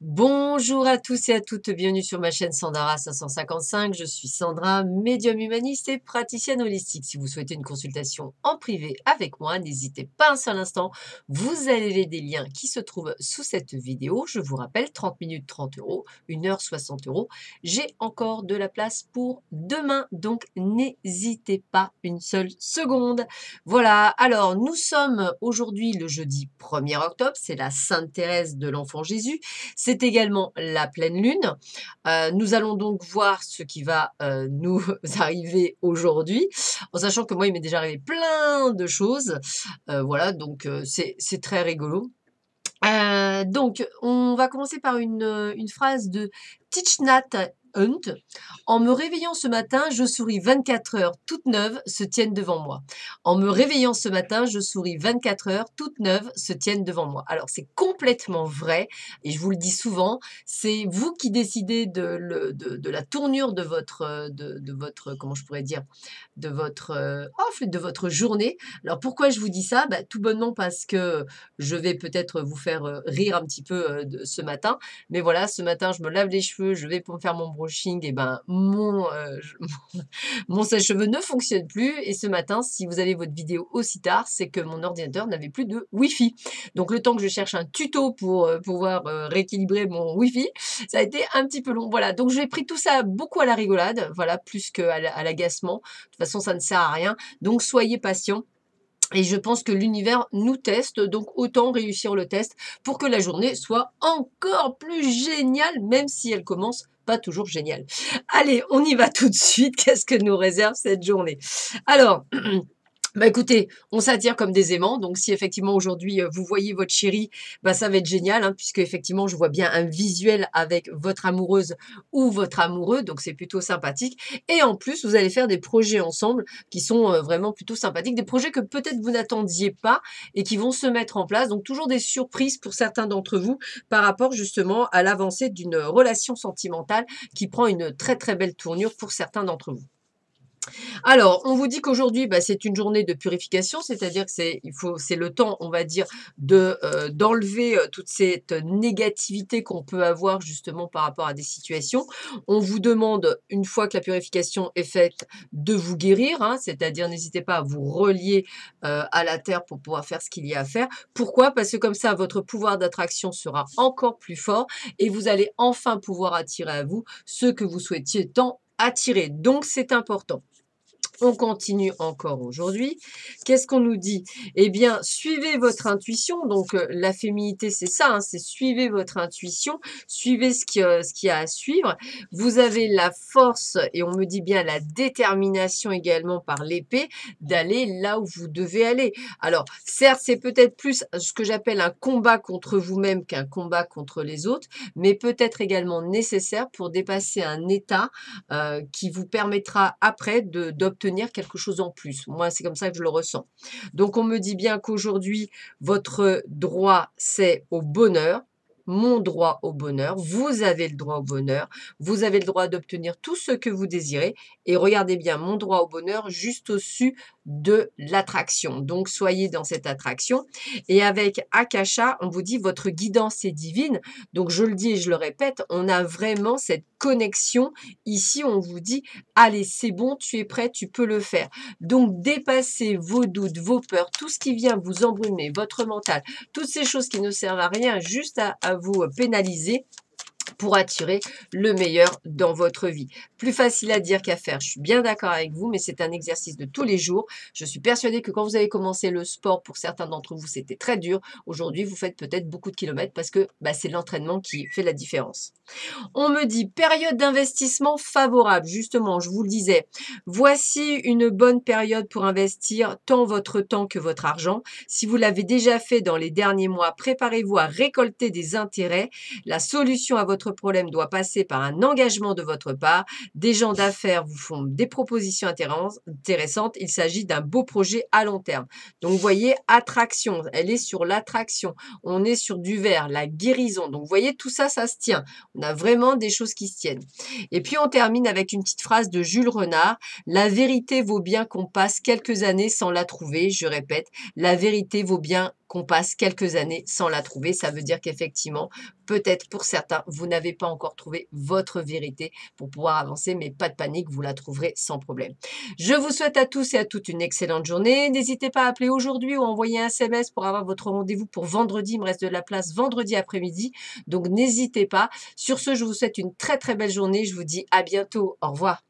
Bonjour à tous et à toutes, bienvenue sur ma chaîne Sandara 555. Je suis Sandra, médium humaniste et praticienne holistique. Si vous souhaitez une consultation en privé avec moi, n'hésitez pas un seul instant. Vous avez des liens qui se trouvent sous cette vidéo. Je vous rappelle, 30 minutes 30 euros, 1 heure 60 euros. J'ai encore de la place pour demain, donc n'hésitez pas une seule seconde. Voilà, alors nous sommes aujourd'hui le jeudi 1er octobre, c'est la Sainte Thérèse de l'Enfant Jésus. C'est également la pleine lune. Nous allons donc voir ce qui va nous arriver aujourd'hui, en sachant que moi, il m'est déjà arrivé plein de choses. Voilà, donc c'est très rigolo. Donc, on va commencer par une phrase de Thich Nhat Hanh. En me réveillant ce matin, je souris 24 heures toutes neuves se tiennent devant moi. En me réveillant ce matin, je souris 24 heures toutes neuves se tiennent devant moi. Alors, c'est complètement vrai, et je vous le dis souvent, c'est vous qui décidez de la tournure de votre, comment je pourrais dire, de votre journée. Alors, pourquoi je vous dis ça? Bah, tout bonnement parce que je vais peut-être vous faire rire un petit peu ce matin. Mais voilà, ce matin, je me lave les cheveux, je vais pour me faire mon brushing, et ben mon sèche-cheveux ne fonctionne plus. Et ce matin, si vous avez votre vidéo aussi tard, c'est que mon ordinateur n'avait plus de Wi-Fi. Donc le temps que je cherche un tuto pour pouvoir rééquilibrer mon Wi-Fi, ça a été un petit peu long. Voilà, donc j'ai pris tout ça beaucoup à la rigolade, voilà, plus qu'à l'agacement. De toute façon, ça ne sert à rien. Donc soyez patients. Et je pense que l'univers nous teste, donc autant réussir le test pour que la journée soit encore plus géniale, même si elle commence pas toujours géniale. Allez, on y va tout de suite. Qu'est-ce que nous réserve cette journée? Alors, bah écoutez, on s'attire comme des aimants. Donc, si effectivement aujourd'hui vous voyez votre chérie, bah ça va être génial, hein, puisque effectivement je vois bien un visuel avec votre amoureuse ou votre amoureux, donc c'est plutôt sympathique. Et en plus, vous allez faire des projets ensemble qui sont vraiment plutôt sympathiques, des projets que peut-être vous n'attendiez pas et qui vont se mettre en place. Donc toujours des surprises pour certains d'entre vous par rapport justement à l'avancée d'une relation sentimentale qui prend une très très belle tournure pour certains d'entre vous. Alors, on vous dit qu'aujourd'hui, bah, c'est une journée de purification, c'est-à-dire que c'est le temps, on va dire, d'enlever toute cette négativité qu'on peut avoir justement par rapport à des situations. On vous demande, une fois que la purification est faite, de vous guérir, hein, c'est-à-dire n'hésitez pas à vous relier à la terre pour pouvoir faire ce qu'il y a à faire. Pourquoi? Parce que comme ça, votre pouvoir d'attraction sera encore plus fort et vous allez enfin pouvoir attirer à vous ce que vous souhaitiez tant attirer. Donc, c'est important. On continue encore aujourd'hui. Qu'est-ce qu'on nous dit? Eh bien, suivez votre intuition. Donc, la féminité, c'est ça, hein, c'est suivez votre intuition, suivez ce qu'il y a à suivre. Vous avez la force, et on me dit bien la détermination également par l'épée, d'aller là où vous devez aller. Alors, certes, c'est peut-être plus ce que j'appelle un combat contre vous-même qu'un combat contre les autres, mais peut-être également nécessaire pour dépasser un état qui vous permettra après d'obtenir quelque chose en plus. Moi, c'est comme ça que je le ressens. Donc, on me dit bien qu'aujourd'hui, votre droit, c'est au bonheur. Mon droit au bonheur, vous avez le droit au bonheur, vous avez le droit d'obtenir tout ce que vous désirez et regardez bien mon droit au bonheur juste au-dessus de l'attraction. Donc soyez dans cette attraction et avec Akasha, on vous dit votre guidance est divine. Donc je le dis et je le répète, on a vraiment cette connexion. Ici, on vous dit allez, c'est bon, tu es prêt, tu peux le faire. Donc dépassez vos doutes, vos peurs, tout ce qui vient vous embrumer, votre mental, toutes ces choses qui ne servent à rien, juste à vous pénaliser pour attirer le meilleur dans votre vie. Plus facile à dire qu'à faire, je suis bien d'accord avec vous, mais c'est un exercice de tous les jours. Je suis persuadée que quand vous avez commencé le sport, pour certains d'entre vous, c'était très dur. Aujourd'hui, vous faites peut-être beaucoup de kilomètres parce que bah, c'est l'entraînement qui fait la différence. On me dit période d'investissement favorable. Justement, je vous le disais, voici une bonne période pour investir tant votre temps que votre argent. Si vous l'avez déjà fait dans les derniers mois, préparez-vous à récolter des intérêts. La solution à votre votre problème doit passer par un engagement de votre part. Des gens d'affaires vous font des propositions intéressantes. Il s'agit d'un beau projet à long terme. Donc, vous voyez, attraction, elle est sur l'attraction. On est sur du vert, la guérison. Donc, vous voyez, tout ça, ça se tient. On a vraiment des choses qui se tiennent. Et puis, on termine avec une petite phrase de Jules Renard. La vérité vaut bien qu'on passe quelques années sans la trouver. Je répète, la vérité vaut bien qu'on passe quelques années sans la trouver. Ça veut dire qu'effectivement, peut-être pour certains, vous n'avez pas encore trouvé votre vérité pour pouvoir avancer, mais pas de panique, vous la trouverez sans problème. Je vous souhaite à tous et à toutes une excellente journée. N'hésitez pas à appeler aujourd'hui ou à envoyer un SMS pour avoir votre rendez-vous pour vendredi. Il me reste de la place vendredi après-midi, donc n'hésitez pas. Sur ce, je vous souhaite une très très belle journée. Je vous dis à bientôt. Au revoir.